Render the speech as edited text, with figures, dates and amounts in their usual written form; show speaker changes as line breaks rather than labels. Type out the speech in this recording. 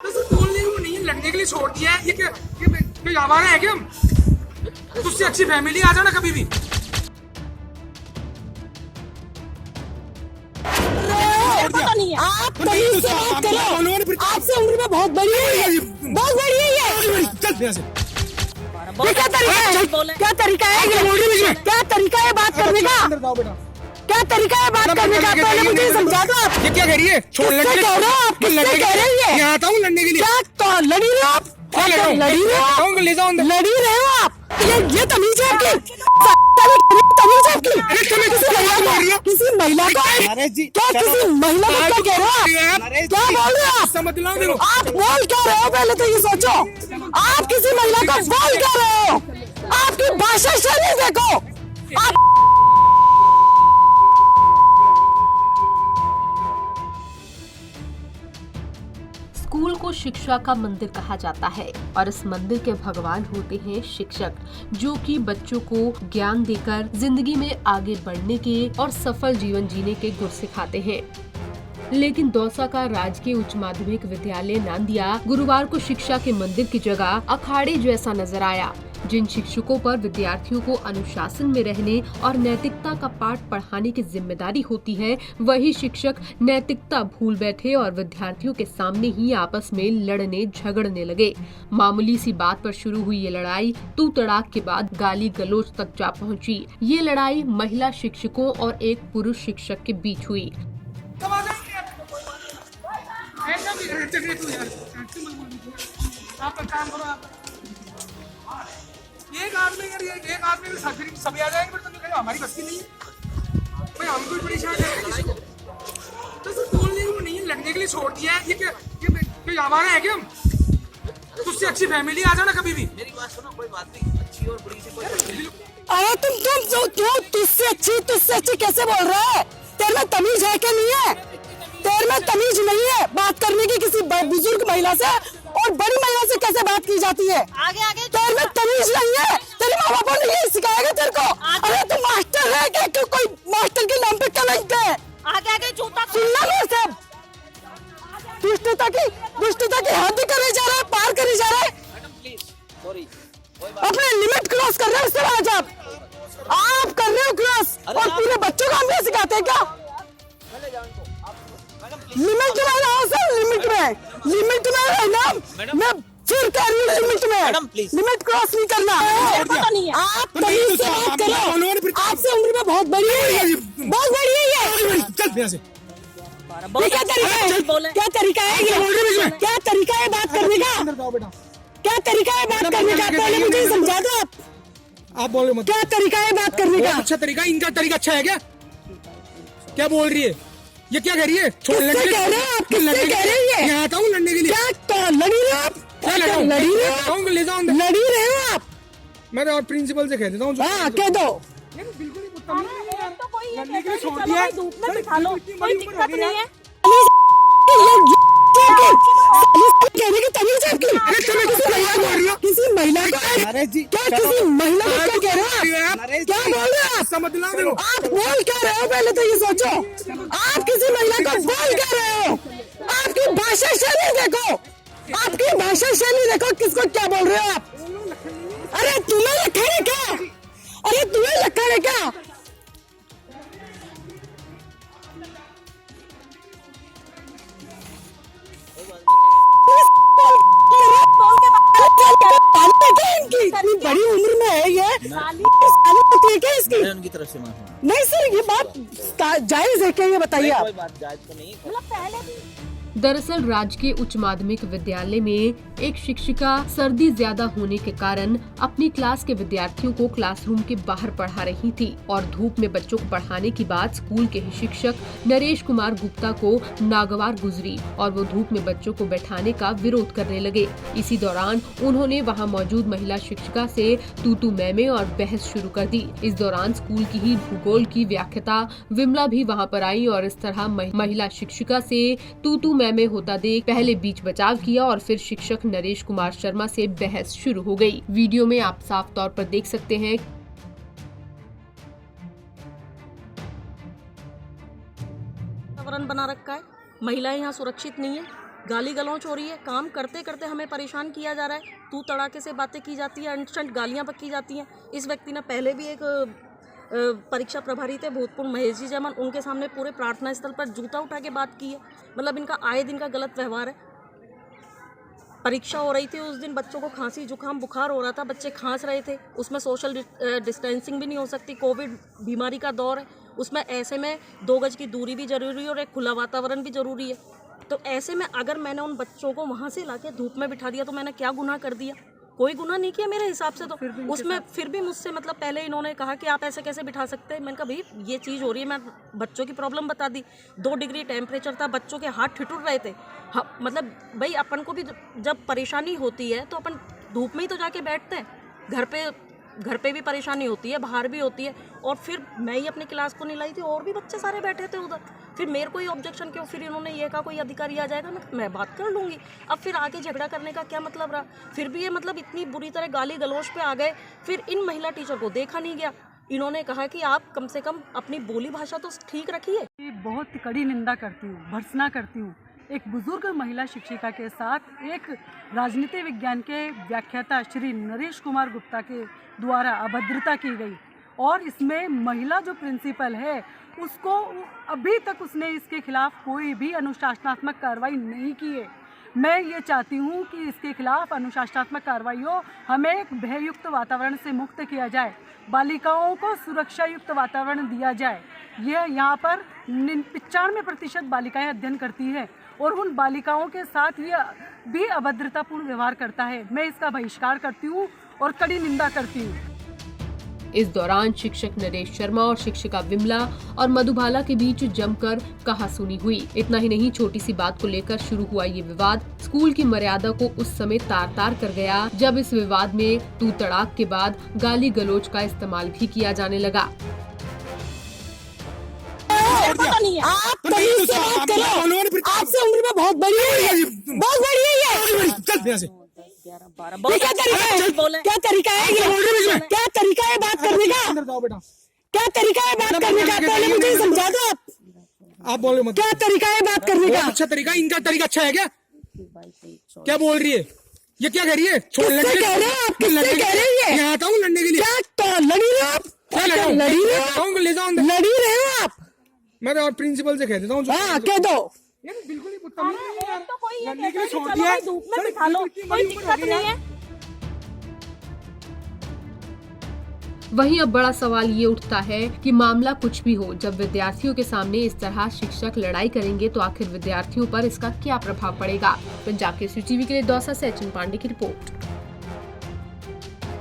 बोलने को नहीं है, लड़ने के लिए छोड़ दिया है। ये क्या आवारा है क्या? हम तुझसे अच्छी फैमिली आ जाना कभी भी।
पता नहीं है। आप तमीज से बात करो। आपसे उम्र में बहुत बड़ी है, बहुत बड़ी है ये।
चल यहाँ से।
ये क्या तरीका है? क्या तरीका है? क्या तरीका है बात करने का? क्या तरीका है बात करने का? पहले मुझे समझा दो आप।
ये क्या कह रही है? छोड़ लड़ने
कह रहे हो आप? किससे कह रही है?
यहाँ आता हूँ लड़ने के लिए।
क्या तो लड़ी रहे हो आप? लड़ी रहे हो?
ले जाओ अंदर।
लड़ी रहे हो आप? ये तमीज है आपकी? तमीज है आपकी? किसी महिला को क्या किसी महिला को क्या कह रहे हो आप? क्या बोल रहे हो आप?
समझ लो देखो।
आप बोल क्या रहे हो? पहले तो ये सोचो, आप किसी महिला को बोल क्या रहे हो? आपकी भाषा शैली देखो। आप
स्कूल को शिक्षा का मंदिर कहा जाता है और इस मंदिर के भगवान होते हैं शिक्षक, जो कि बच्चों को ज्ञान देकर जिंदगी में आगे बढ़ने के और सफल जीवन जीने के गुर सिखाते हैं। लेकिन दौसा का राजकीय उच्च माध्यमिक विद्यालय नांदिया गुरुवार को शिक्षा के मंदिर की जगह अखाड़े जैसा नजर आया। जिन शिक्षकों पर विद्यार्थियों को अनुशासन में रहने और नैतिकता का पाठ पढ़ाने की जिम्मेदारी होती है, वही शिक्षक नैतिकता भूल बैठे और विद्यार्थियों के सामने ही आपस में लड़ने झगड़ने लगे। मामूली सी बात पर शुरू हुई ये लड़ाई तू तड़ाक के बाद गाली गलौज तक जा पहुंची। ये लड़ाई महिला शिक्षकों और एक पुरुष शिक्षक के बीच हुई।
आप काम करो। आप एक आदमी भी सभी आ जाएंगे, फिर तो हमारी बस की नहीं है भाई। हम कोई परेशान है तो बोलने को नहीं है, लड़ने के लिए छोड़ दिया है। ये क्या आवारा है क्या? हम तुझसे अच्छी फैमिली आ जाना कभी भी।
मेरी बात सुनो, कोई बात नहीं, अच्छी और बुरी से कोई
अरे तुम जो क्यों तुझसे अच्छी कैसे बोल रहा है? तेरे में तमीज है क्या? नहीं है तेरे में तमीज नहीं है बात करने की। किसी बुजुर्ग महिला से और बड़ी महिला से कैसे बात की जाती है?
आगे
तेरे में तमीज नहीं है। तेरे माँ बाप ने ये सिखाएगा तेरे को? अरे तू मास्टर है क्या? कोई मास्टर के नाम पे क्या लगता है?
आगे जूता
सुनना नहीं सब। दुष्टता की हद करे जा रहा है, पार करे जा रहा है।
मैडम प्लीज सॉरी,
अपने लिमिट क्रॉस कर रहे हो। उससे आज आप कर रहे हो क्रॉस, और पूरे बच्चों को हम नहीं सिखाते हैं क्या? लिमिट में रहो सर, लिमिट में रहना। मैं फिर कह रही हूँ लिमिट
मैडम,
में,
प्लीज।
लिमिट क्रॉस नहीं करना।
पता नहीं है।
आप तमीज से बात करो। आपसे उम्र में बहुत बड़ी है, बहुत बड़ी है ये।
चल यहाँ से।
ये क्या तरीका है? क्या तरीका है ये? क्या तरीका है बात करने का? क्या तरीका है बात करने का? पहले मुझे समझा दो
आप बोलो मत।
क्या तरीका है बात करने का?
अच्छा तरीका, इनका तरीका अच्छा है क्या? क्या बोल रही है? ये क्या कह रही है? छोड़ लड़ने
किससे कह रहे हो आप? किससे कह रही है?
यहाँ आता हूँ लड़ने के लिए।
क्या तो लड़ी रहे हो आप? लड़ी रहे हो?
ले जाओ अंदर।
लड़ी रहे हो आप?
मैं तो प्रिंसिपल से कह देता हूँ।
हाँ कह दो।
बिल्कुल ही बदतमीज है यार।
तो कोई ये
लड़ने के लिए
कहता है कि
छोड़
चलो
दिया
भाई
है।
धूप में बिठा लो, कोई दिक्कत नहीं है।
कहने की तमीज है आपकी? किसी महिला को
अरे जी,
क्या किसी महिला को क्या कह रहे हो आप? क्या बोल रहे हो आप?
समझ लो देखो।
आप बोल क्या रहे हो? पहले तो ये सोचो, आप किसी महिला को बोल क्या रहे हो? आपकी भाषा शैली देखो, आपकी भाषा शैली देखो। किसको क्या बोल रहे हो आप? अरे तुम्हें लखन है क्या? अरे तुम्हें लखन है क्या? इतनी बड़ी उम्र में है ये, साली होती है क्या इसकी?
मैं उनकी तरफ से माफी मांगता
नहीं सर, ये बात जायज है क्या? ये बताइए
हूं।
आप।
कोई बात जायज तो नहीं।
दरअसल राजकीय उच्च माध्यमिक विद्यालय में एक शिक्षिका सर्दी ज्यादा होने के कारण अपनी क्लास के विद्यार्थियों को क्लासरूम के बाहर पढ़ा रही थी और धूप में बच्चों को पढ़ाने की बात स्कूल के ही शिक्षक नरेश कुमार गुप्ता को नागवार गुजरी और वो धूप में बच्चों को बैठाने का विरोध करने लगे। इसी दौरान उन्होंने वहां मौजूद महिला शिक्षिका से तू मैमे और बहस शुरू कर दी। इस दौरान स्कूल की ही भूगोल की व्याख्याता विमला भी वहां पर आई और इस तरह महिला शिक्षिका से तू मैमे होता देख पहले बीच बचाव किया और फिर शिक्षक नरेश कुमार शर्मा से बहस शुरू हो गई। वीडियो में आप साफ तौर पर देख सकते हैं
वातावरण बना रखा है, महिलाएं यहाँ सुरक्षित नहीं है। गाली गलौच हो रही है, काम करते करते हमें परेशान किया जा रहा है, तू तड़ाके से बातें की जाती है, इंस्टेंट गालियां बकी जाती हैं। इस व्यक्ति ने पहले भी एक परीक्षा प्रभारी थे भूतपूर्व महेश जी जमन, उनके सामने पूरे प्रार्थना स्थल पर जूता उठा के बात की है। मतलब इनका आए दिन का गलत व्यवहार है। परीक्षा हो रही थी उस दिन, बच्चों को खांसी जुकाम बुखार हो रहा था, बच्चे खांस रहे थे, उसमें सोशल डिस्टेंसिंग भी नहीं हो सकती, कोविड बीमारी का दौर है, उसमें ऐसे में 2 गज की दूरी भी जरूरी है और एक खुला वातावरण भी जरूरी है। तो ऐसे में अगर मैंने उन बच्चों को वहाँ से लाके धूप में बिठा दिया तो मैंने क्या गुनाह कर दिया? कोई गुनाह नहीं किया मेरे हिसाब से। तो उसमें फिर भी मुझसे मतलब पहले इन्होंने कहा कि आप ऐसे कैसे बिठा सकते हैं। मैंने कहा भाई ये चीज़ हो रही है, मैं बच्चों की प्रॉब्लम बता दी। 2 डिग्री टेम्परेचर था, बच्चों के हाथ ठिठुर रहे थे। मतलब भाई अपन को भी जब परेशानी होती है तो अपन धूप में ही तो जाके बैठते हैं। घर पे भी परेशानी होती है, बाहर भी होती है। और फिर मैं ही अपनी क्लास को नहीं लाई थी, और भी बच्चे सारे बैठे थे उधर। फिर मेरे को ही ऑब्जेक्शन क्यों? फिर इन्होंने ये कहा कोई अधिकारी आ जाएगा, मैं बात कर लूँगी। अब फिर आगे झगड़ा करने का क्या मतलब रहा? फिर भी ये मतलब इतनी बुरी तरह गाली गलौज पे आ गए। फिर इन महिला टीचर को देखा नहीं गया। इन्होंने कहा कि आप कम से कम अपनी बोली भाषा तो ठीक रखिए।
बहुत कड़ी निंदा करती हूँ, भर्त्सना करती हूँ। एक बुजुर्ग महिला शिक्षिका के साथ एक राजनीति विज्ञान के व्याख्याता श्री नरेश कुमार गुप्ता के द्वारा अभद्रता की गई, और इसमें महिला जो प्रिंसिपल है उसको अभी तक उसने इसके खिलाफ कोई भी अनुशासनात्मक कार्रवाई नहीं की है। मैं ये चाहती हूँ कि इसके खिलाफ अनुशासनात्मक कार्रवाई हो, हमें एक भययुक्त वातावरण से मुक्त किया जाए, बालिकाओं को सुरक्षा युक्त वातावरण दिया जाए। यह यहाँ पर 95% बालिकाएं अध्ययन करती हैं और उन बालिकाओं के साथ ये भी अभद्रतापूर्ण व्यवहार करता है। मैं इसका बहिष्कार करती हूँ और कड़ी निंदा करती हूँ।
इस दौरान शिक्षक नरेश शर्मा और शिक्षिका विमला और मधुबाला के बीच जमकर कहासुनी हुई। इतना ही नहीं, छोटी सी बात को लेकर शुरू हुआ ये विवाद स्कूल की मर्यादा को उस समय तार-तार कर गया, जब इस विवाद में तू तड़ाक के बाद गाली गलौज का इस्तेमाल भी किया जाने लगा।
पता नहीं है।
आप तमीज से बात करो, आपसे उम्र में बहुत बड़ी है, बहुत बड़ी है ये।
चल यहाँ से।
ये क्या तरीका है? क्या तरीका है ये? क्या तरीका है बात करने का?
अंदर जाओ बेटा।
क्या तरीका है बात करने का? पहले मुझे समझा दो
आप बोलो मत।
क्या तरीका है बात करने का?
अच्छा तरीका, इनका तरीका अच्छा है क्या? क्या बोल रही है? ये क्या कह रही है? छोड़
किससे कह रहे हैं आप? किससे कह रही है?
यहाँ आता हूँ लड़ने के लिए।
क्या लड़ी रहे हो आप? लड़ी रहे हो?
ले जाओ अंदर।
लड़ी रहे हो आप?
मैं तो प्रिंसिपल से कह देता हूँ।
हाँ कह दो।
यार बिल्कुल ही बदतमीज है यार।
तो कोई ये
लड़ने के
कहता
लिए
है कि
छोड़
चलो
दिया।
भाई धूप में बिठा लो, कोई दिक्कत नहीं है।
वहीं अब बड़ा सवाल ये उठता है कि मामला कुछ भी हो, जब विद्यार्थियों के सामने इस तरह शिक्षक लड़ाई करेंगे तो आखिर विद्यार्थियों पर इसका क्या प्रभाव पड़ेगा। पंजाब केसरी टीवी के लिए दौसा से अचिन पांडे की रिपोर्ट।